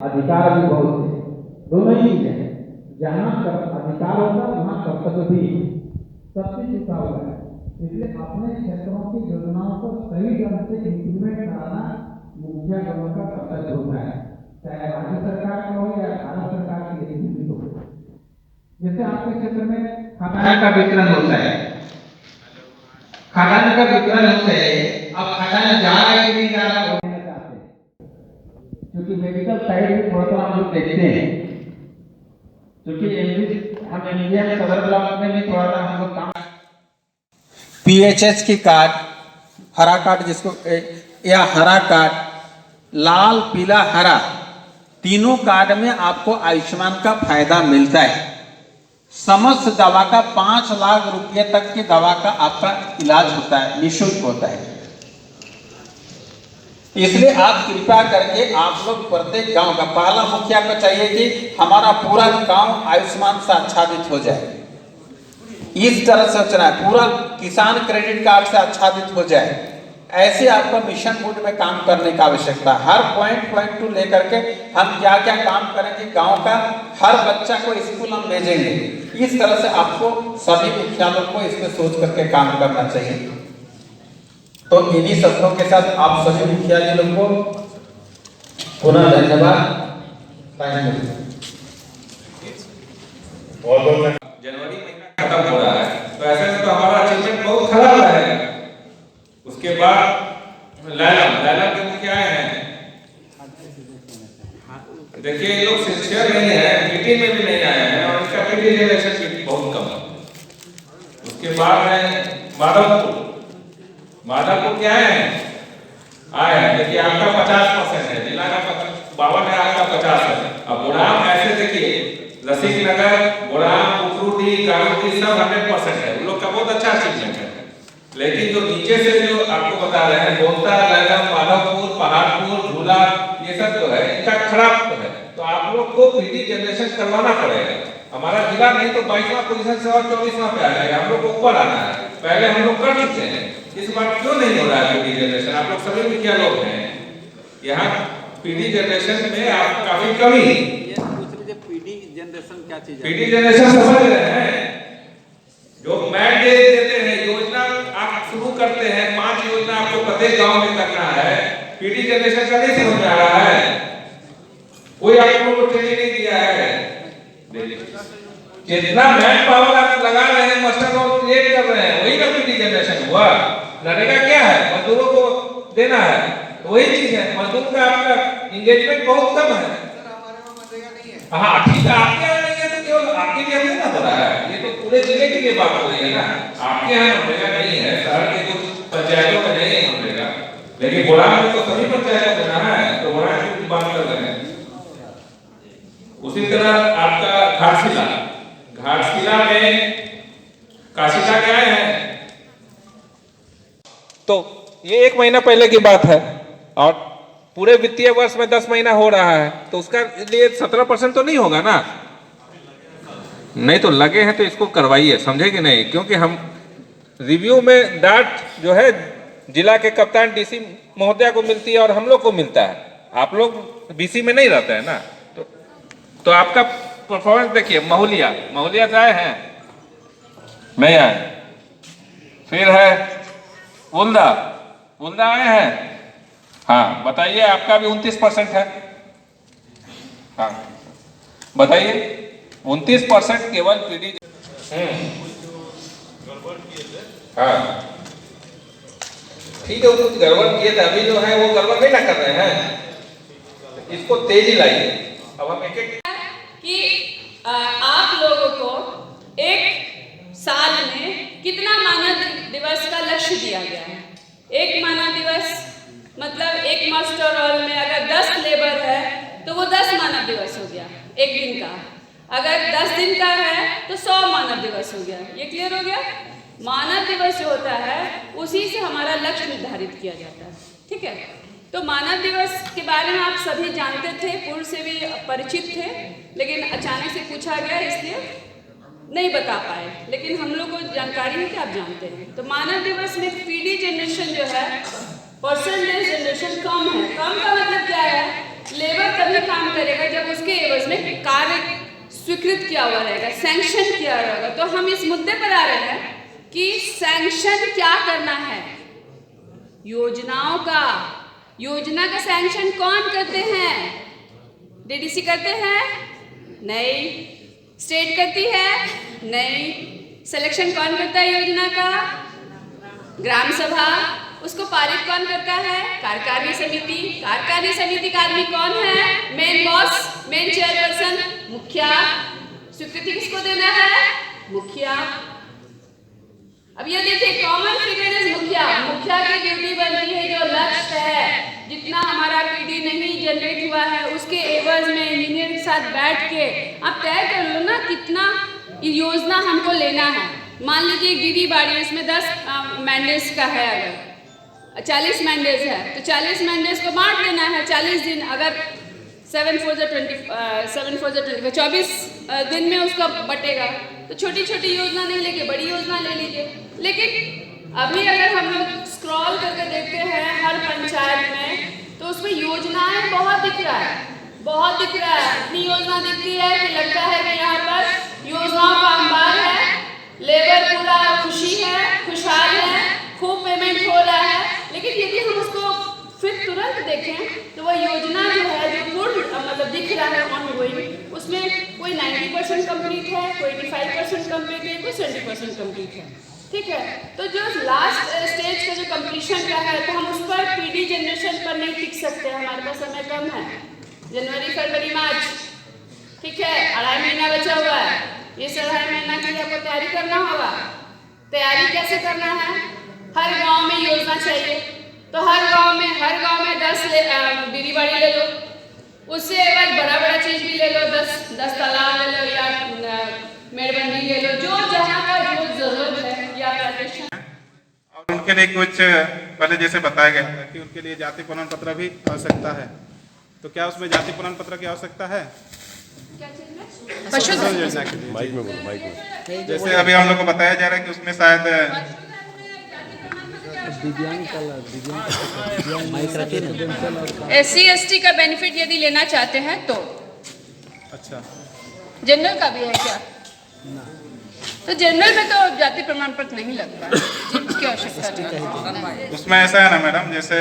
अधिकार भी बहुत है, दोनों ही चीजें हैं। जहाँ अधिकार होता है वहाँ कर्तव्य भी सब चीज जुटा हुआ है। इसलिए अपने क्षेत्रों की योजनाओं को सही ढंग से इम्प्लीमेंट कराना मुखिया गणों का कर्तव्य होता है, चाहे राज्य सरकार का हो या भारत सरकार की एजेंसी हो। जैसे आपके क्षेत्र में खाद्यान्न का वितरण होता है, खाद्यान्न का वितरण होता है, अब खाद्यान्न जा रहा है कि नहीं जा रहा है बोलना चाहते हैं, क्योंकि मेडिकल साइड में थोड़ा सा हम लोग देखते हैं, क्योंकि हम इंडिया में सदर ब्लॉक में भी थोड़ा सा हम लोग काम PHS की कार्ड, हरा कार्ड जिसको या हरा कार्ड, लाल पीला हरा, तीनों कार्ड में आपको आयुष्मान का फायदा मिलता है। समस्त दवा का 5 लाख रुपए तक की दवा का आपका इलाज होता है, निःशुल्क होता है। इसलिए आप कृपया करके आप लोग प्रत्येक गांव का पहला मुखिया को चाहिए कि हमारा पूरा गांव आयुष्मान से आच्छादित हो जाए, इस तरह से सोचना है, पूरा किसान क्रेडिट कार्ड से आच्छादित हो जाए। ऐसे आपका मिशन मोड में काम करने का आवश्यकता है। हर पॉइंट टू लेकर के हम क्या क्या काम करेंगे, गांव का हर बच्चा को स्कूल हम भेजेंगे, इस तरह से आपको सभी मुखियाओं को इसमें सोच करके काम करना चाहिए। तो इन्हीं शब्दों के साथ आप सभी मुखिया जी लोग को पुनः धन्यवाद। जनवरी महीना खत्म हो रहा है, तो ऐसे में तो हमारा अचीवमेंट बहुत खराब रहेगा। उसके बाद लैलम के मुखिया हैं, देखिए ये लोग सिंसियर नहीं है, मीटिंग में भी नहीं आए हैं और इनका पीडी जनरेशन भी बहुत कम है। उसके बाद है माधवपुर क्या है आए हैं, देखिए आपका 50% है, जिला का 52 है, आपका 50 है। अब बुढ़ाम ऐसे देखिए रसिक नगर, बुढ़ाम, उखरूडी, कारूडी सब 100% है, उन लोग का बहुत अच्छा अचीवमेंट है। लेकिन जो नीचे से जो आपको बता रहे हैं गोंता, लैलम, माधवपुर, पहाड़पुर, झूला, ये सब जो है इनका खराब तो है, तो आप लोग को पीडी जनरेशन करवाना पड़ेगा। हमारा जिला नहीं तो 22वां पोजीशन से और 24वां पे आ जाएगा, हम लोग को ऊपर आना है। पहले हम लोग कर चुके हैं, इस बार क्यों नहीं हो रहा है पीडी जनरेशन? आप लोग सभी मुखिया लोग हैं, यहाँ पीडी जनरेशन में आप काफी कमी। पीडी जनरेशन क्या चीज है? पीडी जनरेशन समझ रहे हैं, जो मैंडेट देते हैं, योजना आप शुरू करते हैं, 5 योजना आपको प्रत्येक गांव में करना है, पीडी जनरेशन का नहीं समझ में आ रहा है, कोई आप लोगों को ट्रेनिंग नहीं दिया है। जितना मैन पावर आप लगा रहे हैं, मास्टर को क्रिएट कर रहे हैं, वही ना पीडी जनरेशन हुआ। नरेगा क्या है? मजदूरों को देना है, तो वही चीज है, मजदूर का आपका एंगेजमेंट बहुत कम है। हाँ ठीक है, आपके यहाँ नहीं है तो केवल आपके लिए नहीं ना हो रहा है, ये तो पूरे जिले के लिए बात हो रही है ना। आपके यहाँ मनरेगा नहीं है, शहर के कुछ पंचायतों में नहीं है मनरेगा, लेकिन बुढ़ान में तो सभी पंचायतों में ना है, तो बुढ़ान की बात कर रहे हैं। उसी तरह आपका घाटशिला में काशिका क्या है, तो ये 1 महीना पहले की बात है और पूरे वित्तीय वर्ष में 10 महीना हो रहा है, तो उसका लिए 17% तो नहीं होगा ना? नहीं तो लगे हैं तो इसको करवाइए, समझे कि नहीं? क्योंकि हम रिव्यू में डांट जो है जिला के कप्तान डीसी महोदया को मिलती है और हम लोग को मिलता है, आप लोग बीसी में नहीं रहते हैं ना, तो आपका परफॉर्मेंस देखिए। महुलिया जाए हैं नहीं आए, फिर है उल्दा आए हैं, हाँ बताइए, आपका भी 29% है, हाँ बताइए 29% केवल पीडी। हाँ ठीक है, वो कुछ गड़बड़ किए थे, अभी जो है वो गड़बड़ नहीं ना कर रहे हैं, इसको तेजी लाइए। अब हम एक कि आप लोगों को एक साल में कितना मानव दिवस का लक्ष्य दिया गया है। एक मानव दिवस मतलब एक मास्टर रोल में अगर 10 लेबर है तो वो 10 मानव दिवस हो गया एक दिन का, अगर 10 दिन का है तो 100 मानव दिवस हो गया। ये क्लियर हो गया? मानव दिवस जो होता है उसी से हमारा लक्ष्य निर्धारित किया जाता है, ठीक है? तो मानव दिवस के बारे में आप सभी जानते थे, पूर्व से भी परिचित थे, लेकिन अचानक से पूछा गया इसलिए नहीं बता पाए, लेकिन हम लोग को जानकारी है कि आप जानते हैं। तो मानव दिवस में पीडी जनरेशन जो है, परसेंटेज जनरेशन कम है। कम का मतलब क्या है लेबर तभी काम करेगा जब उसके एवज में कार्य स्वीकृत किया हुआ रहेगा, सैंक्शन किया रहेगा। तो हम इस मुद्दे पर आ रहे हैं कि सैंक्शन क्या करना है योजनाओं का। योजना का सैंक्शन कौन करते हैं? डीडीसी करते हैं? नहीं। स्टेट करती है? नहीं। सिलेक्शन कौन करता है योजना का? ग्राम सभा। उसको पारित कौन करता है? कार्यकारिणी समिति। कार्यकारिणी समिति का आदमी कौन है? मेन बॉस, मेन चेयरपर्सन, मुखिया। स्वीकृति किसको देना है? मुखिया। अब ये देखिए, कॉमन फिगर इज मुखिया। मुखिया की ड्यूटी बनती है जो लक्ष्य है, जितना हमारा पीडी नहीं जनरेट हुआ है उसके एवज में इंजीनियर के साथ बैठ के आप तय कर लो ना कितना योजना हमको लेना है। मान लीजिए दीदी बाड़ी इसमें 10 मैंडेज का है, अगर 40 मैंडेज है तो 40 मैंडेज को बांट देना है 40 दिन। अगर 7 4 25 24 दिन में उसका बटेगा। तो छोटी छोटी योजना नहीं लेके बड़ी योजना ले लीजिए। लेकिन अभी अगर हम लोग स्क्रॉल करके देखते हैं हर पंचायत में तो उसमें योजनाएं बहुत दिख रहा है, बहुत दिख रहा है। इतनी योजना दिखती है कि लगता है कि यहाँ पर योजनाओं का अंबार है, लेबर पूरा खुशी है, खुशहाल है, खूब पेमेंट हो रहा है। लेकिन यदि हम उसको फिर तुरंत देखें तो वह योजना जो है जो पूर्ण मतलब दिख रहा है ऑन गोइंग, उसमें कोई 90% कंप्लीट है, कोई 85% कंप्लीट है, कोई 70% कंप्लीट है। ठीक है, तो जो लास्ट स्टेज का जो कंप्लीशन का है तो हम उस पर पीडी जनरेशन पर नहीं टिक सकते, हमारे पास समय कम है। जनवरी फरवरी मार्च, ठीक है, 2.5 महीना बचा हुआ है। इस 2.5 महीना के लिए आपको तैयारी करना होगा। तैयारी कैसे करना है? हर गांव में योजना चाहिए, तो हर गांव में 10 दीदी बाड़ी ले लो, उससे एक बड़ा बड़ा चीज भी ले लो, 10 तालाब ले लो या मेड़बंदी ले लो, जो जहाँ का जो जरूरत है या प्लांटेशन। और उनके लिए कुछ पहले जैसे बताया गया था कि उनके लिए जाति प्रमाण पत्र भी आवश्यकता है, तो क्या उसमें जाति प्रमाण पत्र की आवश्यकता है? पशुधन योजना के लिए माइक में बोलो, माइक में। जैसे अभी हम लोग को बताया जा रहा है कि उसमें शायद SC ST का बेनिफिट यदि लेना चाहते हैं तो अच्छा जनरल का भी है क्या? तो जनरल में तो जाति प्रमाण पत्र नहीं लगता, जिसकी आवश्यकता नहीं। उसमें ऐसा है ना मैडम, जैसे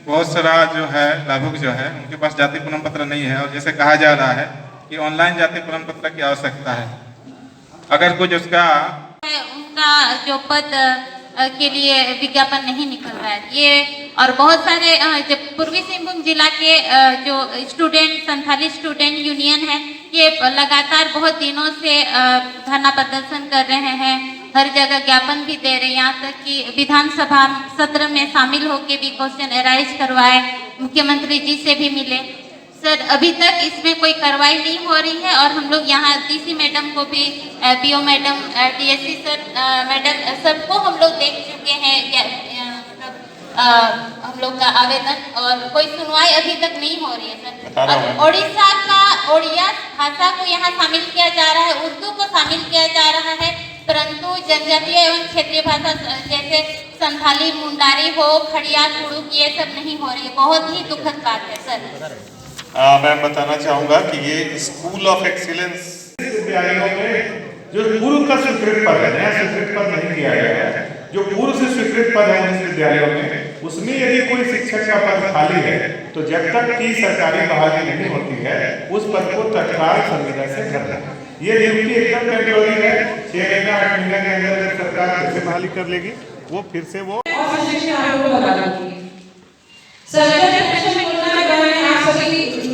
बहुत सारा जो है लाभुक जो है उनके पास जाति प्रमाण पत्र नहीं है, और जैसे कहा जा रहा है कि ऑनलाइन जाति प्रमाण पत्र की आवश्यकता है। अगर कुछ उसका उनका जो पद के लिए विज्ञापन नहीं निकल रहा है ये, और बहुत सारे जब पूर्वी सिंहभूम जिला के जो स्टूडेंट संथाली स्टूडेंट यूनियन है ये लगातार बहुत दिनों से धरना प्रदर्शन कर रहे हैं, हर जगह ज्ञापन भी दे रहे हैं, यहाँ तक कि विधानसभा सत्र में शामिल होकर भी क्वेश्चन एराइज करवाए, मुख्यमंत्री जी से भी मिले। सर अभी तक इसमें कोई कार्रवाई नहीं हो रही है, और हम लोग यहाँ डीसी मैडम को भी, PO madam, DSC sir madam सबको हम लोग देख चुके हैं हम लोग का आवेदन, और कोई सुनवाई अभी तक नहीं हो रही है सर। और ओडिया भाषा को यहाँ शामिल किया जा रहा है, उर्दू को शामिल किया जा रहा है, परंतु जनजातीय एवं क्षेत्रीय भाषा जैसे संथाली, मुंडारी हो, खड़िया, कुड़ुक ये सब नहीं हो रही है। बहुत ही दुखद बात है सर। मैं बताना चाहूँगा कि ये स्कूल ऑफ एक्सीलेंस विद्यालयों में जो पूर्व का स्वीकृत पद है, नया स्वीकृत पद नहीं किया गया है, जो पूर्व से स्वीकृत पद है उस विद्यालयों में, उसमें यदि कोई शिक्षक का पद खाली है तो जब तक की सरकारी बहाली नहीं होती है उस पद को तत्काल संविदा से भरना। ये नियुक्ति एकदम टेम्पोररी है, 6 महीना 8 महीना के अंदर सरकार फिर से बहाली कर लेगी, वो फिर से वो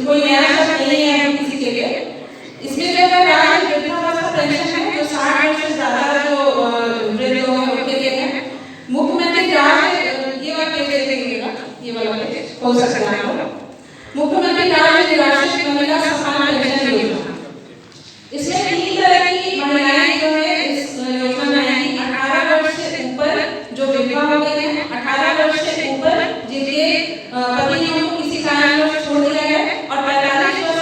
कोई नया शब्द नहीं है किसी के लिए। इसमें जो है वृद्धावस्था पेंशन है जो 60 वर्ष से ज्यादा जो वृद्ध लोग हैं उनके लिए है। मुख्यमंत्री राज्य ये वाला पेज देखिएगा, ये वाला पेज हो सकता है आपको। मुख्यमंत्री राज्य निराश्रित महिला सम्मान पेंशन योजना, इसमें 3 तरह की महिलाएं जो है इस योजना में आएंगी। 18 वर्ष से ऊपर जो विधवा हो गई है, 18 वर्ष से ऊपर जिनके पति ने उनको किसी कारणवश छोड़ दिया है, और 45 वर्ष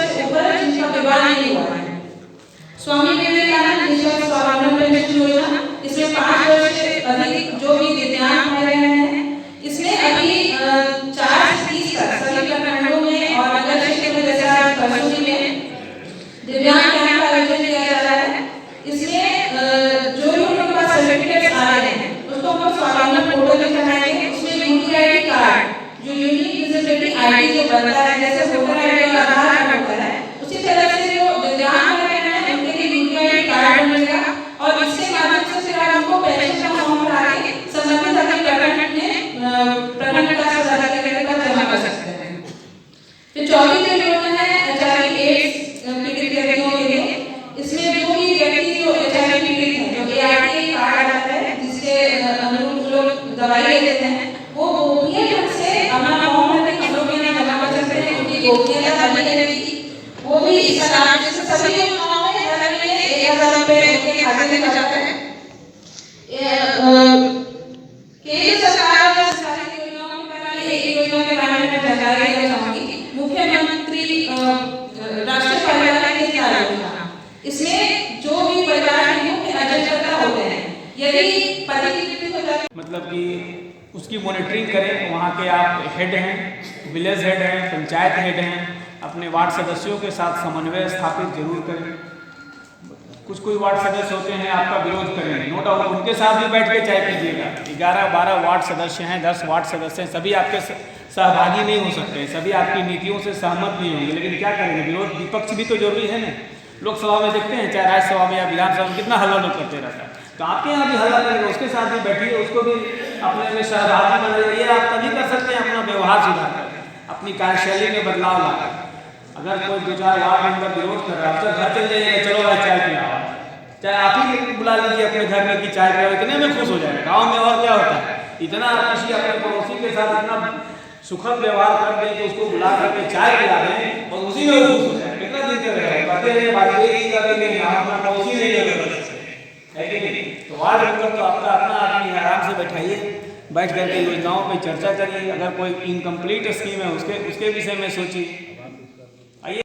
वो भी इस तरह से सभी योजनाओं में हर महीने 1000 रुपए उनके खाते में जाते हैं। केंद्र सरकार और सरकारी योजनाओं के बारे में एक योजना के बारे में जानकारी देना चाहूंगी, मुख्यमंत्री राष्ट्रीय परिवार निधि योजना। इसमें जो भी परिवार के मुख्य अजनकर्ता होते हैं, यदि पति की मृत्यु हो जाती है, मतलब कि उसकी मॉनिटरिंग करें। वहाँ के आप हेड हैं, विलेज हेड हैं, पंचायत हेड हैं, अपने वार्ड सदस्यों के साथ समन्वय स्थापित जरूर करें। कुछ कोई वार्ड सदस्य होते हैं आपका विरोध करेंगे, नो डाउट उनके साथ भी बैठ के चाय पीजिएगा। 11-12 वार्ड सदस्य हैं, 10 वार्ड सदस्य हैं, सभी आपके सहभागी नहीं हो सकते हैं, सभी आपकी नीतियों से सहमत नहीं होंगे, लेकिन क्या करेंगे, विरोध विपक्ष भी तो जरूरी है ना। लोकसभा में देखते हैं, चाहे राज्यसभा में या विधानसभा में कितना हल्ला लोग करते रहता है, तो आपके यहाँ भी हल्ला करेंगे, उसके साथ भी बैठिए, उसको भी अपने में सहभागी बनाइए। ये आप तभी कर सकते हैं अपना व्यवहार सुधार कर, अपनी कार्यशैली में बदलाव लाकर। अगर कोई 2-4 वार्ड मेंबर विरोध कर रहा है, तो घर चल जाइएगा, चलो भाई चाय पिलाओ, चाहे आप ही बुला लीजिए अपने घर में कि चाय पिलाओ, इतने में खुश हो जाएगा। गाँव में और क्या होता है, इतना किसी अपने पड़ोसी के साथ इतना सुखद व्यवहार कर दें कि उसको बुला करके चाय पिला दें और उसी में वो खुश हो जाए। कितना दिन तक रहेगा, कहते हैं वाजपेयी का भी नहीं, आप अपना पड़ोसी नहीं है कि नहीं। तो वार्ड मेंबर तो आपका अपना आदमी है, आराम से बैठाइए, बैठ करके योजनाओं पे चर्चा करिए। अगर कोई इनकम्प्लीट स्कीम है उसके विषय में सोचिए।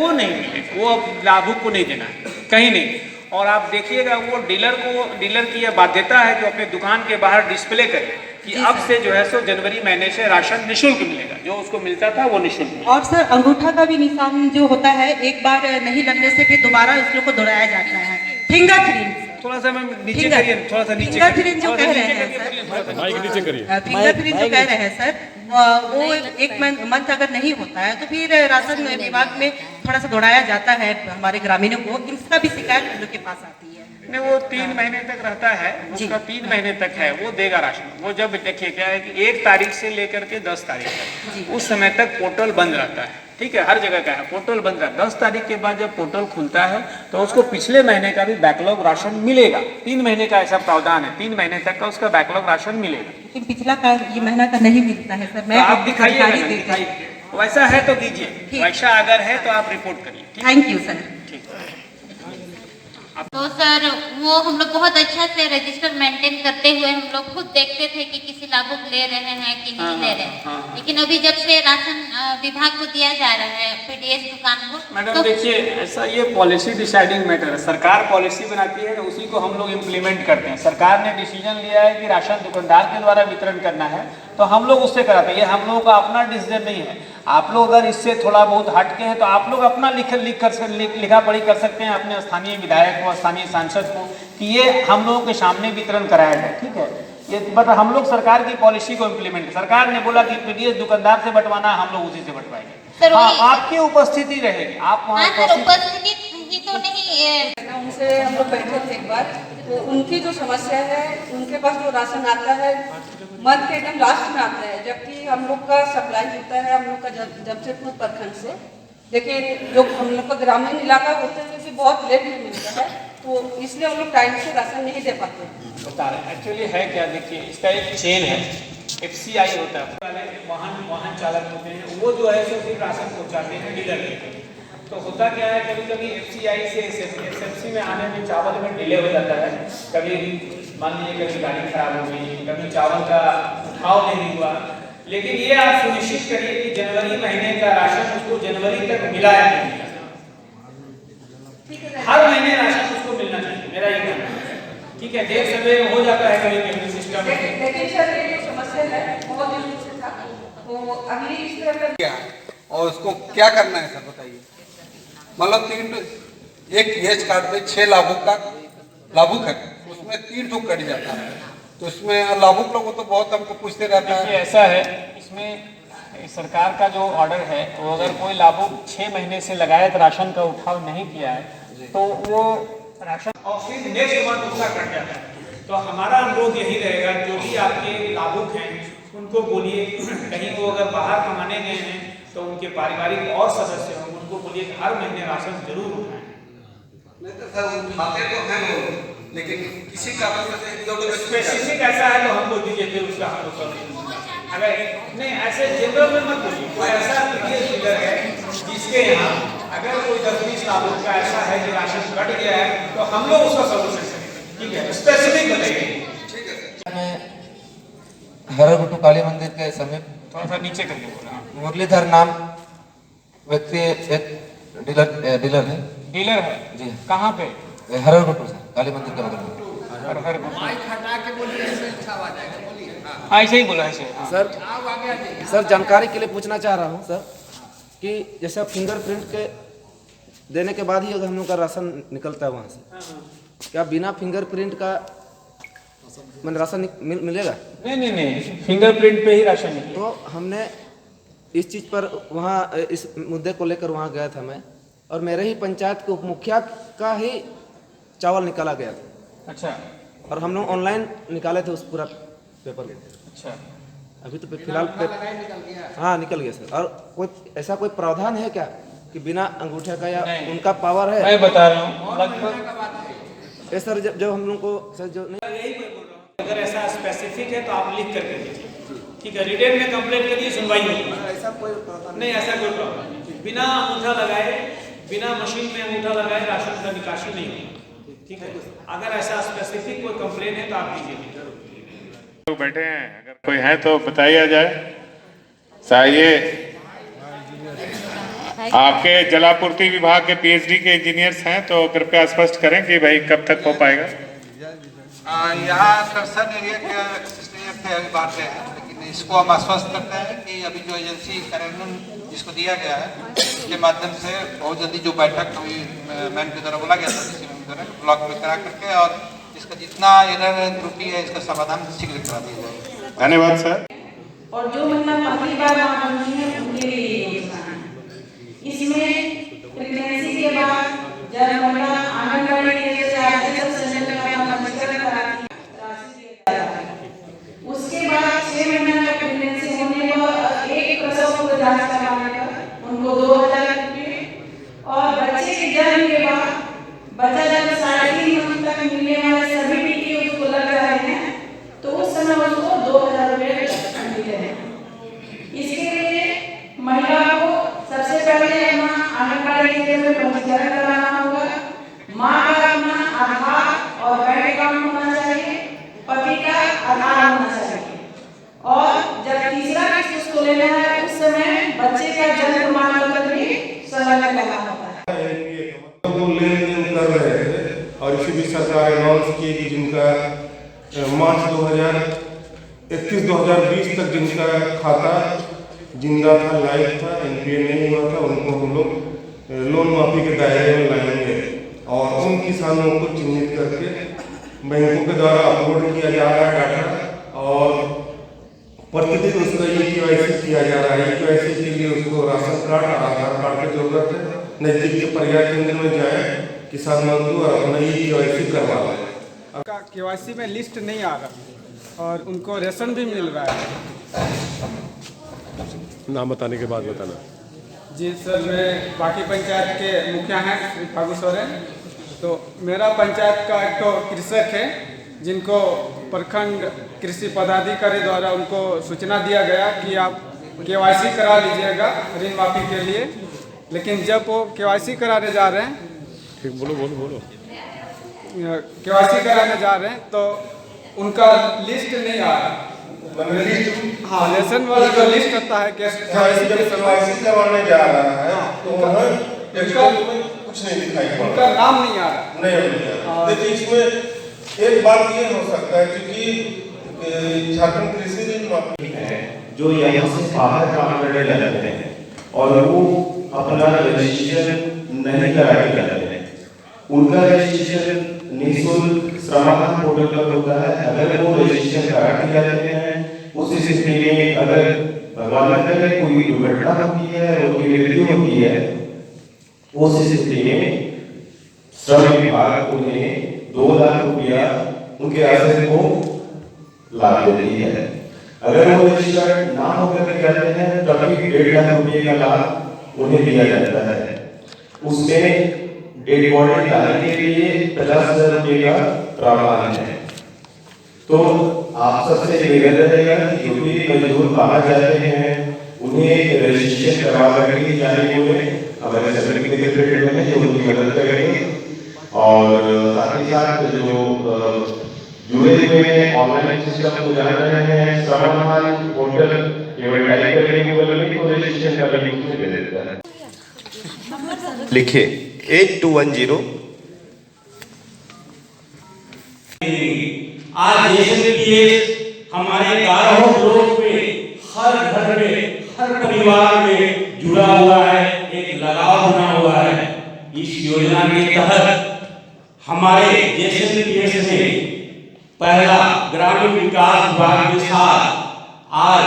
वो नहीं, वो अब लाभुक को नहीं देना कहीं नहीं। और आप देखिएगा वो डीलर की यह बाध्यता है जो अपने दुकान के बाहर डिस्प्ले करे कि अब से जो है सो जनवरी महीने से राशन निःशुल्क मिलेगा, जो उसको मिलता था वो निःशुल्क। और सर अंगूठा का भी निशान जो होता है, एक बार नहीं लगने से फिर दोबारा उस लोग को दोहराया जाता है। फिंगरप्रिंट थोड़ा सा मैं नीचे करिए, थोड़ा सा नीचे फिंगरप्रिंट जो कह रहे हैं सर, माइक नीचे करिए, फिंगरप्रिंट जो कह रहे हैं सर, वो एक मंथ अगर नहीं होता है तो फिर राशन विभाग में थोड़ा सा दौड़ाया जाता है हमारे ग्रामीणों को। इसका भी शिकायत हम लोग के पास आती है। नहीं, वो 3 महीने तक रहता है, उसका 3 महीने तक है, वो देगा राशन। वो जब देखिए क्या है कि 1 तारीख से लेकर के 10 तारीख तक उस समय तक पोर्टल बंद रहता है, ठीक है, हर जगह का है पोर्टल बंद रहता है। 10 तारीख के बाद जब पोर्टल खुलता है तो उसको पिछले महीने का भी बैकलॉग राशन मिलेगा। 3 महीने का ऐसा प्रावधान है, 3 महीने तक का उसका बैकलॉग राशन मिलेगा। लेकिन पिछला का ये महीना का नहीं मिलता है सर। मैं तो आप दिखाइए, वैसा है तो दीजिए, वैसा अगर है तो आप रिपोर्ट करिए। Thank you sir. तो सर वो हम लोग बहुत अच्छा से रजिस्टर मेंटेन करते हुए हम लोग खुद देखते थे कि किसी लाभुक ले रहे हैं कि नहीं ले रहे हैं। लेकिन अभी जब से राशन विभाग को दिया जा रहा है पीडीएस दुकान को, मैडम तो देखिए ऐसा ये पॉलिसी डिसाइडिंग मैटर है। सरकार पॉलिसी बनाती है तो उसी को हम लोग इम्प्लीमेंट करते हैं। सरकार ने डिसीजन लिया है कि राशन दुकानदार के द्वारा वितरण करना है तो हम लोग उससे कराते हैं। ये हम लोगों का अपना डिसीजन नहीं है। आप लोग अगर इससे थोड़ा बहुत हट के हैं तो आप लोग अपना लिखा पढ़ी कर सकते हैं अपने स्थानीय विधायक को, स्थानीय सांसद को कि ये हम लोगों के सामने वितरण कराया जाए, ठीक है। ये बट हम लोग सरकार की पॉलिसी को इम्प्लीमेंट, सरकार ने बोला कि पीडीएस दुकानदार से बंटवाना, हम लोग उसी से बंटवाएंगे। हाँ, आपकी उपस्थिति रहेगी, आप वहाँ उपस्थिति तो नहीं। उनसे हम लोग बैठे थे एक बार, तो उनकी जो समस्या है, उनके पास जो राशन आता है मंथ के एकदम लास्ट में आता है, जबकि हम लोग का सप्लाई होता है हम लोग का जमशेदपुर प्रखंड से, लेकिन जो हम लोग का ग्रामीण इलाका होते हैं कि बहुत लेट में मिलता है, तो इसलिए हम लोग टाइम से राशन नहीं दे पाते। बता रहे एक्चुअली है क्या, देखिए इसका एक चेन है, एफसीआई होता है, वाहन चालक होते हैं, वो जो है सो फिर राशन पहुँचाते हैं डीलर के। तो होता क्या है, कभी कभी एफसीआई से एसएफसी में आने में चावल में डिले हो जाता है। कभी मान लीजिए कभी गाड़ी खराब हो गई, कभी चावल का उठाव नहीं हुआ, लेकिन ये आप सुनिश्चित करिए कि जनवरी महीने का राशन उसको जनवरी तक मिला या नहीं मिला। हर महीने राशन उसको मिलना चाहिए, मेरा ये कहना है, ठीक है। देर सवेर हो जाता है कभी कभी सिस्टम, लेकिन सर ये जो समस्या है बहुत दिन से था, तो अभी इस तरह का और उसको क्या करना है सर बताइए। मतलब एक एज कार्ड पे 6 लाभुक है, उसमें 3 ठोक कट जाता है, तो इसमें लाभुक लोगों तो बहुत हमको पूछते रहता है। ऐसा है, इसमें सरकार का जो ऑर्डर है वो अगर कोई लाभुक 6 महीने से लगातार राशन का उठाव नहीं किया है तो वो राशन और फिर नेक्स्ट मंथ उसका कट जाता है। तो हमारा अनुरोध यही रहेगा, जो भी आपके लाभुक हैं उनको बोलिए, कहीं वो अगर बाहर कमाने गए हैं तो उनके पारिवारिक और सदस्य हों, उनको बोलिए कि हर महीने राशन जरूर उठाएं। नहीं तो सर उठाते तो हैं लोग, लेकिन किसी कारण से स्पेसिफिक ऐसा है तो हमको दीजिए, फिर उसका हम लोग अगर नहीं ऐसे जनरल में मत बोलिए। कोई ऐसा डीलर है जिसके यहाँ अगर कोई 10-20 लाभुक का ऐसा है कि राशन कट गया है तो हम लोग उसका सोल्यूशन करेंगे, ठीक है, स्पेसिफिक बताइए। हरगुट्टू काली मंदिर के समीप थोड़ा सा नीचे करके बोला। मुरलीधर नाम व्यक्ति एक डीलर है। डीलर है जी, कहाँ पे? हरगुट्टू सर, काली मंदिर के बगल में। हाँ ऐसे ही बोला ऐसे। सर जानकारी के लिए पूछना चाह रहा हूँ सर कि जैसे फिंगरप्रिंट के देने के बाद ही अगर हम लोग का राशन निकलता है वहाँ से, क्या बिना फिंगरप्रिंट का मैंने राशन मिलेगा? नहीं, फिंगरप्रिंट पे ही राशन है। तो हमने इस चीज़ पर वहाँ इस मुद्दे को लेकर वहाँ गया था मैं, और मेरे ही पंचायत के उप मुखिया का ही चावल निकाला गया था। अच्छा। और हम लोग ऑनलाइन निकाले थे उस पूरा पेपर को। अच्छा। अभी तो फिलहाल हाँ निकल गया सर। और कोई ऐसा कोई प्रावधान है क्या कि बिना अंगूठे का या उनका पावर है? मैं बता रहा हूँ लगभग सर जब हम लोग को सर जो नहीं, अगर ऐसा स्पेसिफिक है तो आप लिख करके दीजिए, ठीक है, रिटेन में कंप्लेंट करिए, सुनवाई होगी। ऐसा कोई प्रावधान नहीं, ऐसा कोई प्रॉब्लम नहीं। बिना अंगूठा लगाए, बिना मशीन में अंगूठा लगाए राशन का निकासी नहीं होगी, ठीक है। अगर ऐसा स्पेसिफिक कोई कंप्लेन है तो आप दीजिए। लोग बैठे हैं, अगर कोई है तो बताया जाए। चाहिए आपके जलापूर्ति विभाग के पीएचडी के इंजीनियर्स हैं तो कृपया स्पष्ट करें कि भाई कब तक हो पाएगा। यहाँ कर्सन एरिया के बात है, लेकिन इसको हम आश्वस्त करते हैं कि अभी जो एजेंसी कार्यान्वयन जिसको दिया गया है उसके माध्यम से बहुत जल्दी जो बैठक अभी मैम के द्वारा बोला गया था ब्लॉक में करा करके, और इसका जितना एरर त्रुटि है इसका समाधान शीघ्र करा दिया जाएगा। धन्यवाद सर। और जो महिला पहली बार वहाँ बनती है उनके लिए इसमें प्रेगनेंसी के बाद जब महिला आंगनबाड़ी केंद्र से आते हैं सब सेंटर में अपना पंजीकरण कराती है, राशि दिया जाता है। उसके बाद 6 महीने का प्रेगनेंसी होने पर एक प्रसव को जांच करवाने पर उनको 2000 रुपये, और बच्चे के जन्म के बाद बच्चा जब 3.5 महीने तक मिलने वाले सभी टीके उसको लग रहे हैं तो उस समय उसको 2000 रुपये मिलते हैं। इसके लिए महिला को सबसे पहले अपना आंगनबाड़ी केंद्र में पंजीकरण कराना होगा। माँ का अपना आधार और बैंक अकाउंट होना चाहिए, पति का आधार होना चाहिए, और जब तीसरा किस्त उसको लेना है उस समय बच्चे का जन्म प्रमाण पत्र भी संलग्न करना होता है। लेन देन कर रहे थे, और इसी बीच सरकार अनाउंस की कि जिनका मार्च 2021-2020 तक जिनका खाता जिंदा था, लाइव था, एनपीए नहीं हुआ था, उनको हम लोग लोन माफी के दायरे में लाएंगे, और उन किसानों को चिन्हित करके बैंकों के द्वारा अपलोड किया जा रहा है डाटा, और प्रतिदिन उसका EKYC किया जा रहा है। EKYC के लिए उसको राशन कार्ड और आधार कार्ड की जरूरत है। नजदीक के प्रज्ञा केंद्र में जाए किसान मजदूर और अपना EKYC करवा लें। का KYC में लिस्ट नहीं आ रहा और उनको राशन भी मिल रहा है। नाम बताने के बाद बताना। जी सर, मैं बाकी पंचायत के मुखिया हैं श्री फागू सोरेन। तो मेरा पंचायत का एक तो कृषक है जिनको प्रखंड कृषि पदाधिकारी द्वारा उनको सूचना दिया गया कि आप KYC करा लीजिएगा ऋण माफी के लिए, लेकिन जब वो KYC कराने जा रहे हैं, ठीक बोलो KYC कराने जा रहे हैं तो उनका लिस्ट नहीं आ रहा। हाँ, लेसन वाला जो लिस्ट होता है KYC करवाने जा रहा है तो कुछ नहीं दिखाई पड़ रहा, उनका नाम नहीं आ रहा। देखिए इसमें एक बात ये हो सकता है क्योंकि झारखंड कृषि ऋण माफी है जो यहाँ से बाहर काम करने लगते हैं और वो अपना रजिस्ट्रेशन नहीं करा के करते हैं, उनका रजिस्ट्रेशन निःशुल्क समाधान पोर्टल पर होता है। अगर वो रजिस्ट्रेशन करा के जाते हैं, उस स्थिति में अगर भगवान न करे कोई दुर्घटना होती है और उनकी मृत्यु होती है, उस स्थिति में श्रम विभाग उन्हें 2 लाख रुपया उनके राशन को लाभ देती है। अगर वो रजिस्टर्ड ना होकर के जाते हैं तभी 1.5 लाख रुपये का लाभ उन्हें दिया जाता है। उसमें डेड बॉडी लाने के लिए 50,000 रुपये का प्रावधान है। तो आप सबसे निवेदन रहेगा कि जो भी मजदूर बाहर जाते हैं उन्हें रजिस्ट्रेशन करवा करके जाने को हमारे सर्टिफिकेट फील्ड में जो उनकी मदद करेंगे और साथ ही साथ जो जुड़े हुए ऑनलाइन सिस्टम को जान रहे हैं समाधान पोर्टल केवल टाइप करने के बदले में तो रजिस्ट्रेशन का लिंक दे देता है। लिखे 8210। आज JSLPS हमारे गाँव ब्लॉक में हर घर में हर परिवार में जुड़ा हुआ है, एक लगाव बना हुआ है। इस योजना के तहत हमारे JSLPS ने पहला ग्रामीण विकास विभाग के साथ आज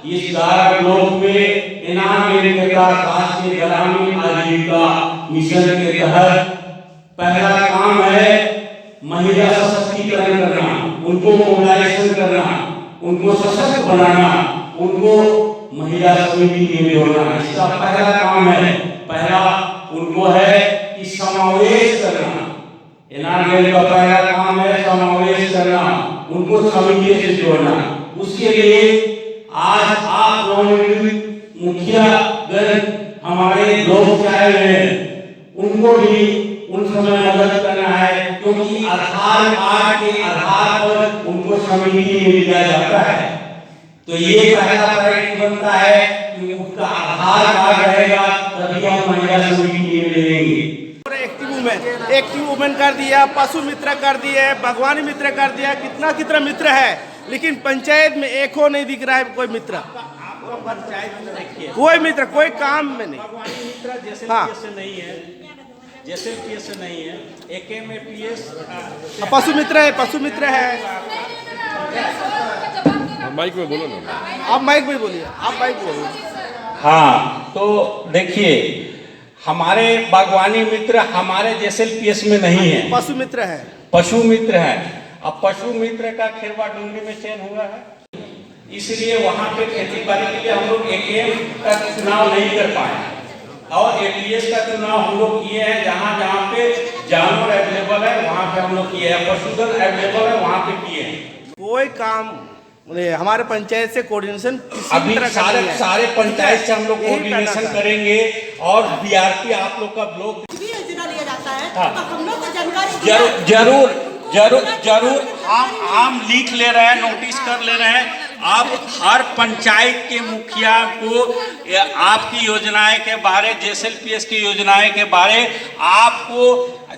इस गारा ब्लॉक में इनाम देने का राष्ट्रीय ग्रामीण आजीविका मिशन के तहत पहला काम है महिला सशक्तिकरण करना, उनको मोबिलाइजेशन करना, उनको सशक्त बनाना, उनको महिला समिति में जोड़ना। इसका पहला काम है। पहला उनको है कि समावेश करना। एनआरएल का पहला काम है समावेश करना, उनको समिति से जोड़ना। उसके लिए आज आप लोगों ने मुखिया गण हमारे लोग आए हैं, उनको भी उन समय मदद करना है, क्योंकि आधार कार्ड के आधार पर उनको समिति में लिया जाता है। तो ये पहला प्रायोरिटी बनता है कि उनका आधार कार्ड रहेगा तभी हम महिला समिति में लेंगे। एक्टिव वुमेन कर दिया, पशु मित्र कर दिए, बागवानी मित्र कर दिया, कितना मित्र है, लेकिन पंचायत में एक हो नहीं दिख रहा है कोई मित्र। कोई मित्र कोई काम में नहीं। हाँ नहीं है, JSLPS से नहीं है, AKMAPS पशु मित्र है, पशु मित्र है। माइक में बोलो ना। आप माइक में बोलिए, आप माइक बोलिए। हाँ, तो देखिए हमारे बागवानी मित्र हमारे JSLPS में नहीं है, पशु मित्र है, पशु मित्र है। अब पशु मित्र का खेरवा डूंगरी में चयन हुआ है, इसलिए वहाँ पे खेती बाड़ी के लिए हम लोग AKM का चुनाव नहीं कर पाए और APS का चुनाव हम लोग किए हैं। जहाँ जहाँ पे जानवर अवेलेबल है वहाँ पे हम लोग किए हैं, पशुधन अवेलेबल है वहाँ पे किए हैं। कोई काम हमारे पंचायत से कोऑर्डिनेशन अभी सारे पंचायत से हम लोग कोऑर्डिनेशन करेंगे और BRP आप लोग का ब्लॉक योजना लिया जाता है। हाँ। तो हम लोग को जानकारी जरूर हम लिख ले रहे हैं, नोटिस कर ले रहे हैं। आप हर पंचायत के मुखिया को आपकी योजनाएं के बारे, JSLPS की योजनाएं के बारे आपको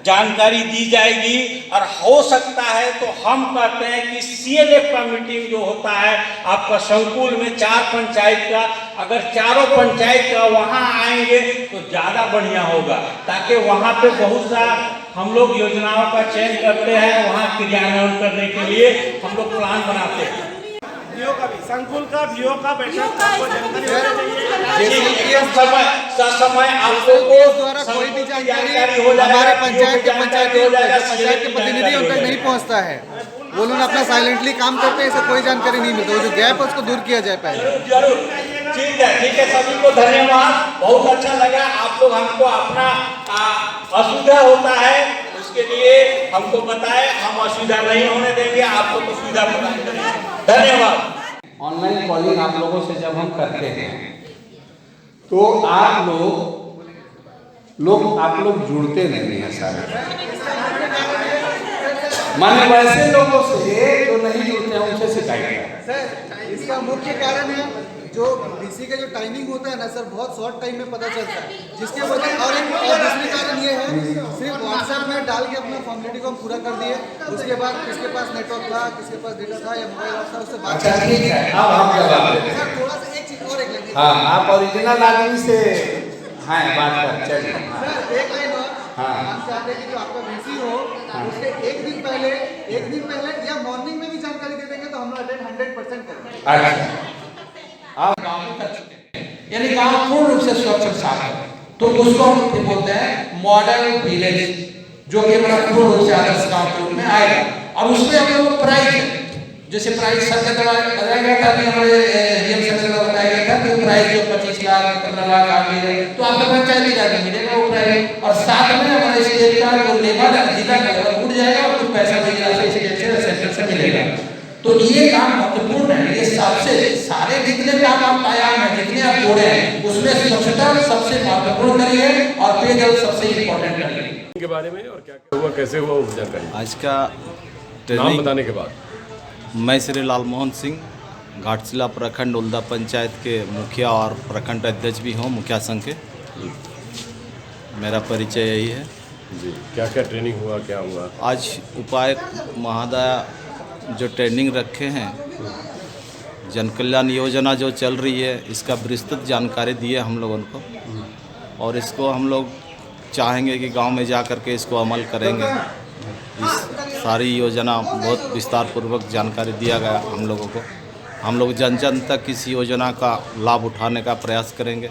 जानकारी दी जाएगी। और हो सकता है तो हम कहते हैं कि CLF का मीटिंग जो होता है आपका संकुल में 4 पंचायत का, अगर चारों पंचायत का वहाँ आएंगे तो ज़्यादा बढ़िया होगा, ताकि वहाँ पे बहुत सा हम लोग योजनाओं का चयन करते हैं, वहाँ क्रियान्वयन करने के लिए हम लोग प्लान बनाते हैं। संकुल का VO का बैठक आपको समय आप लोगों द्वारा कोई भी जानकारी हो जाएगा, हमारे पंचायत के प्रतिनिधि उन तक नहीं पहुंचता है। वो लोग अपना साइलेंटली काम करते हैं, इससे कोई जानकारी नहीं मिलती। जो गैप है उसको दूर किया जाए पहले। जरूर, ठीक है, सभी को धन्यवाद। बहुत अच्छा लगा, आप लोग हमको अपना असुविधा होता है उसके लिए हमको बताएं, हम असुविधा नहीं होने देंगे, आप लोग को सुविधा प्रदान करेंगे। धन्यवाद। ऑनलाइन कॉलिंग आप लोगों से जब हम करते हैं तो आप लोग जुड़ते नहीं हैं सारे, माने वैसे लोगों से जो नहीं जुड़ते हैं उनसे शिकायत है। सर इसका मुख्य कारण है जो DC का जो टाइमिंग होता है ना सर, बहुत शॉर्ट टाइम में पता चलता है, जिसके वजह और दूसरी कारण ये है सिर्फ WhatsApp में डाल के अपना फॉर्मेलिटी को हम पूरा कर दिए। उसके बाद किसके पास नेटवर्क था, किसके पास डेटा था या मोबाइल था, उससे बात। अच्छा ठीक है, अब हम जवाब देते हैं। सर थोड़ा सा एक चीज और एक लाइन। हाँ, आप ओरिजिनल आदमी से हाँ बात कर चलिए। सर एक लाइन और, हाँ। हम चाहते हैं कि जो आपका VC हो उसके एक दिन पहले या मॉर्निंग में भी जानकारी दे देंगे तो हम लोग अटेंड 100% करेंगे। अच्छा, आप गाँव में कर चुके हैं, यानी गाँव पूर्ण रूप से स्वच्छ और साफ है, तो उसको हम बोलते हैं मॉडल विलेज, जो कि हमारा पूर्ण रूप से आदर्श गाँव के रूप में आएगा। और उसमें हम लोग प्राइस है, जैसे प्राइस सब जगह बताया गया था, अभी हमारे DM सर द्वारा बताया गया था कि प्राइस जो 25 लाख 15 लाख आगे तो आपका पंचायत ही जाके मिलेगा वो प्राइस। और साथ में हमारे स्टेट का जो लेवल है, जिला का लेवल उठ जाएगा और कुछ पैसा वगैरह से स्टेट से सेंटर से मिलेगा। तो ये काम महत्वपूर्ण है। ये सबसे सारे जितने काम आप आयाम है, जितने आप जोड़े हैं उसमें स्वच्छता सबसे महत्वपूर्ण करिए और पेयजल सबसे इम्पोर्टेंट करिए। के बारे में और क्या क्या हुआ, कैसे हुआ, वो जानकारी आज का नाम ट्रेनिंग बताने के बाद। मैं श्री लालमोहन सिंह, घाटशिला प्रखंड उल्दा पंचायत के मुखिया और प्रखंड अध्यक्ष भी हूँ, मुखिया संघ के। मेरा परिचय यही है जी। क्या क्या ट्रेनिंग हुआ, क्या हुआ? आज उपायुक्त महोदय जो ट्रेनिंग रखे हैं, जन कल्याण योजना जो चल रही है इसका विस्तृत जानकारी दिए हम लोगों को, और इसको हम लोग चाहेंगे कि गांव में जा कर के इसको अमल करेंगे। इस सारी योजना बहुत विस्तार पूर्वक जानकारी दिया गया हम लोगों को। हम लोग जन जन तक इस योजना का लाभ उठाने का प्रयास करेंगे।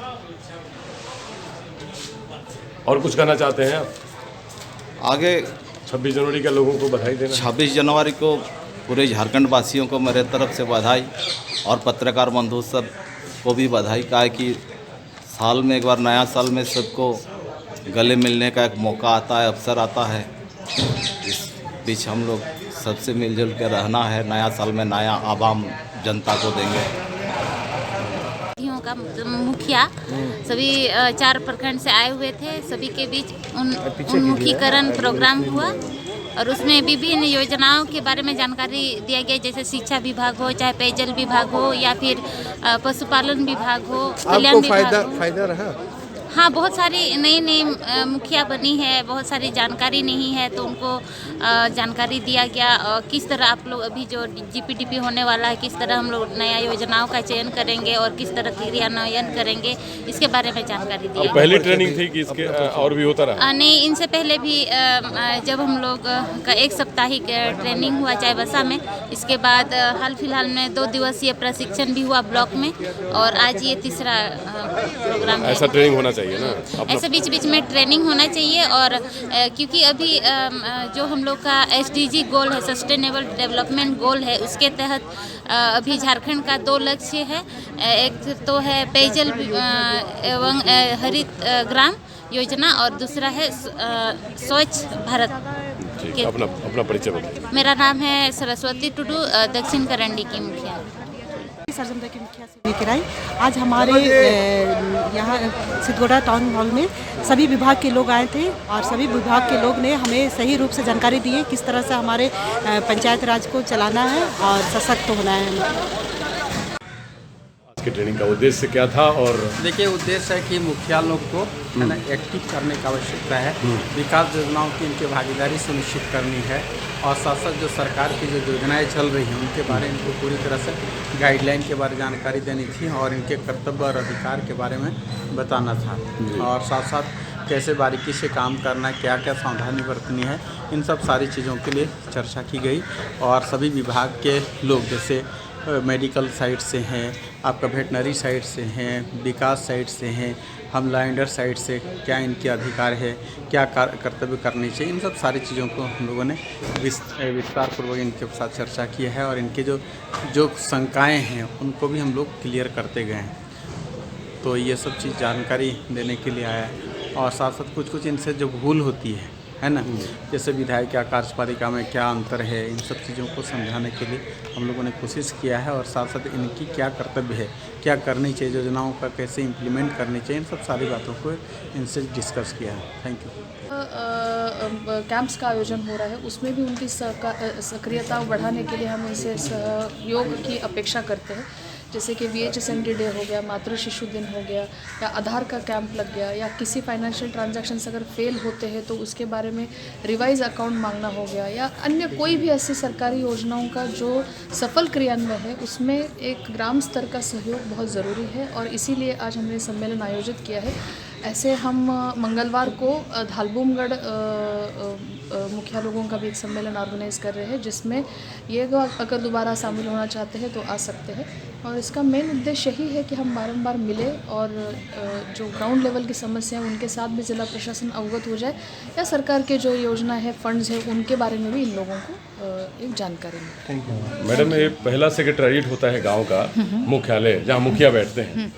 और कुछ कहना चाहते हैं आप? आगे 26 जनवरी का लोगों को बधाई देना। 26 जनवरी को पूरे झारखंड वासियों को मेरे तरफ से बधाई, और पत्रकार बंधु सब को भी बधाई। का है कि साल में एक बार, नया साल में सबको गले मिलने का एक मौका आता है, अवसर आता है। इस बीच हम लोग सबसे मिलजुल के रहना है। नया साल में नया आवाम जनता को देंगे। का मुखिया सभी 4 प्रखंड से आए हुए थे, सभी के बीच उन्मुखीकरण प्रोग्राम हुआ और उसमें विभिन्न योजनाओं के बारे में जानकारी दिया गया, जैसे शिक्षा विभाग हो, चाहे पेयजल विभाग हो, या फिर पशुपालन विभाग हो, कल्याण विभाग हो। फायदा रहा? हाँ, बहुत सारी नई मुखिया बनी है, बहुत सारी जानकारी नहीं है, तो उनको जानकारी दिया गया। और किस तरह आप लोग अभी जो जीपीडीपी होने वाला है, किस तरह हम लोग नया योजनाओं का चयन करेंगे और किस तरह क्रियान्वयन करेंगे, इसके बारे में जानकारी दी। पहली ट्रेनिंग थी कि इसके और भी होता रहा? नहीं, इनसे पहले भी जब हम लोग का 1 साप्ताहिक ट्रेनिंग हुआ चाईबासा में, इसके बाद हाल फिलहाल में 2 दिवसीय प्रशिक्षण भी हुआ ब्लॉक में, और आज ये तीसरा प्रोग्राम है। ऐसा ट्रेनिंग होना चाहिए ना, ऐसे बीच बीच में ट्रेनिंग होना चाहिए। और क्योंकि अभी जो हम लोग का SDG गोल है, सस्टेनेबल डेवलपमेंट गोल है, उसके तहत अभी झारखंड का 2 लक्ष्य है। एक तो है पेयजल एवं हरित ग्राम योजना, और दूसरा है स्वच्छ भारत। अपना परिचय बताइए। मेरा नाम है सरस्वती टुडू, दक्षिण करंडी की मुखिया। सरजमदा के मुखिया से लेकर आई। आज हमारे यहाँ सिद्धगोड़ा टाउन हॉल में सभी विभाग के लोग आए थे, और सभी विभाग के लोग ने हमें सही रूप से जानकारी दी है किस तरह से हमारे पंचायत राज को चलाना है और सशक्त होना है। आज की ट्रेनिंग का उद्देश्य क्या था? और देखिए, उद्देश्य है कि मुखिया लोग को है ना एक्टिव करने की आवश्यकता है। विकास योजनाओं की इनकी भागीदारी सुनिश्चित करनी है, और साथ साथ जो सरकार की जो योजनाएं चल रही हैं उनके बारे में इनको पूरी तरह से गाइडलाइन के बारे में जानकारी देनी थी, और इनके कर्तव्य और अधिकार के बारे में बताना था, और साथ साथ कैसे बारीकी से काम करना है, क्या क्या सावधानी बरतनी है, इन सब सारी चीज़ों के लिए चर्चा की गई। और सभी विभाग के लोग, जैसे मेडिकल साइड से हैं, आपका वेटनरी साइड से हैं, विकास साइड से हैं, हम लैंडर साइड से क्या इनके अधिकार है, क्या कर्तव्य करनी चाहिए, इन सब सारी चीज़ों को हम लोगों ने विस्तारपूर्वक इनके साथ चर्चा की है, और इनके जो शंकाएँ हैं उनको भी हम लोग क्लियर करते गए हैं। तो ये सब चीज़ जानकारी देने के लिए आया है, और साथ साथ कुछ इनसे जो भूल होती है ना, जैसे विधायक या कार्यपालिका में क्या अंतर है, इन सब चीज़ों को समझाने के लिए हम लोगों ने कोशिश किया है, और साथ साथ इनकी क्या कर्तव्य है, क्या करनी चाहिए, योजनाओं का कैसे इम्प्लीमेंट करनी चाहिए, इन सब सारी बातों को इनसे डिस्कस किया है। Thank you. कैंप्स का आयोजन हो रहा है, उसमें भी उनकी सक्रियता बढ़ाने के लिए हम इनसे सहयोग की अपेक्षा करते हैं। जैसे कि VHSMD डे हो गया, मातृ शिशु दिन हो गया, या आधार का कैंप लग गया, या किसी फाइनेंशियल ट्रांजैक्शंस अगर फेल होते हैं तो उसके बारे में रिवाइज अकाउंट मांगना हो गया, या अन्य कोई भी ऐसी सरकारी योजनाओं का जो सफल क्रियान्वयन है उसमें एक ग्राम स्तर का सहयोग बहुत ज़रूरी है, और इसीलिए आज हमने सम्मेलन आयोजित किया है। ऐसे हम मंगलवार को धालबूमगढ़ मुखिया लोगों का भी एक सम्मेलन ऑर्गेनाइज कर रहे हैं, जिसमें ये अगर दोबारा शामिल होना चाहते हैं तो आ सकते हैं। और इसका मेन उद्देश्य यही है कि हम बारंबार मिले, और जो ग्राउंड लेवल की समस्या है उनके साथ भी जिला प्रशासन अवगत हो जाए, या सरकार के जो योजना है, फंड्स है, उनके बारे में भी इन लोगों को एक जानकारी मिले। मैडम, ये पहला सेक्रेटरीट होता है गाँव का मुख्यालय, जहाँ मुखिया बैठते हैं,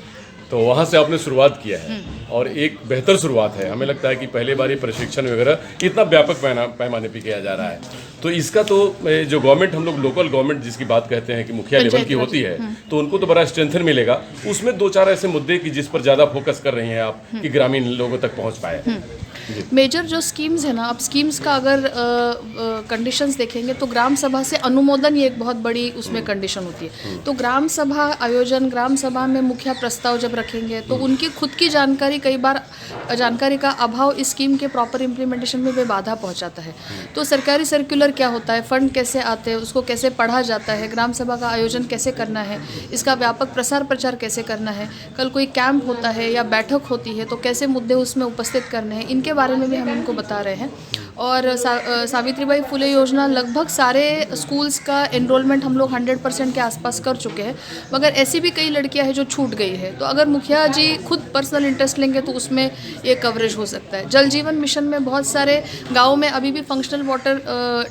तो वहाँ से आपने शुरुआत किया है और एक बेहतर शुरुआत है। हमें लगता है कि पहले बार ये प्रशिक्षण वगैरह इतना व्यापक पैमाने पे किया जा रहा है, तो इसका तो जो गवर्नमेंट, हम लोग लोकल गवर्नमेंट जिसकी बात कहते हैं कि मुखिया लेवल की होती है, तो उनको तो बड़ा स्ट्रेंथन मिलेगा। उसमें 2-4 ऐसे मुद्दे कि जिस पर ज़्यादा फोकस कर रही हैं आप कि ग्रामीण लोगों तक पहुँच पाए। मेजर जो स्कीम्स है ना, अब स्कीम्स का अगर कंडीशंस देखेंगे तो ग्राम सभा से अनुमोदन ये एक बहुत बड़ी उसमें कंडीशन होती है। तो ग्राम सभा आयोजन, ग्राम सभा में मुखिया प्रस्ताव जब रखेंगे तो उनकी खुद की जानकारी, कई बार जानकारी का अभाव इस स्कीम के प्रॉपर इम्प्लीमेंटेशन में भी बाधा पहुंचाता है। तो सरकारी सर्कुलर क्या होता है, फंड कैसे आते हैं, उसको कैसे पढ़ा जाता है, ग्राम सभा का आयोजन कैसे करना है, इसका व्यापक प्रसार प्रचार कैसे करना है, कल कोई कैंप होता है या बैठक होती है तो कैसे मुद्दे उसमें उपस्थित करने हैं, इनके बारे में भी हम इनको बता रहे हैं। और सावित्रीबाई फुले योजना लगभग सारे स्कूल्स का एनरोलमेंट हम लोग 100% के आसपास कर चुके हैं, मगर ऐसी भी कई लड़कियां हैं जो छूट गई है। तो अगर मुखिया जी खुद पर्सनल इंटरेस्ट लेंगे तो उसमें ये कवरेज हो सकता है। जल जीवन मिशन में बहुत सारे गाँव में अभी भी फंक्शनल वाटर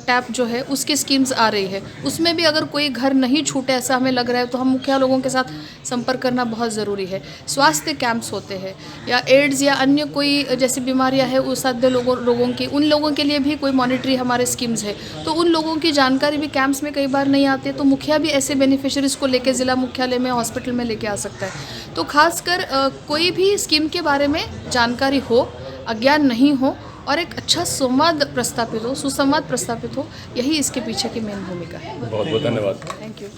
टैप जो है उसकी स्कीम्स आ रही है, उसमें भी अगर कोई घर नहीं छूटे ऐसा हमें लग रहा है तो हम मुखिया लोगों के साथ संपर्क करना बहुत ज़रूरी है। स्वास्थ्य कैंप्स होते हैं या एड्स या अन्य कोई जैसी बीमारियाँ हैं उसाध्य लोगों की, उन लोगों के लिए भी कोई मॉनिटरी हमारे स्कीम्स है, तो उन लोगों की जानकारी भी कैंप्स में कई बार नहीं आती है, तो मुखिया भी ऐसे बेनिफिशरीज को लेके ज़िला मुख्यालय में, हॉस्पिटल में लेके आ सकता है। तो खासकर कोई भी स्कीम के बारे में जानकारी हो, अज्ञान नहीं हो और एक अच्छा संवाद प्रस्थापित हो, सुसंवाद प्रस्थापित हो, यही इसके पीछे की मेन भूमिका है। बहुत बहुत धन्यवाद। Thank you.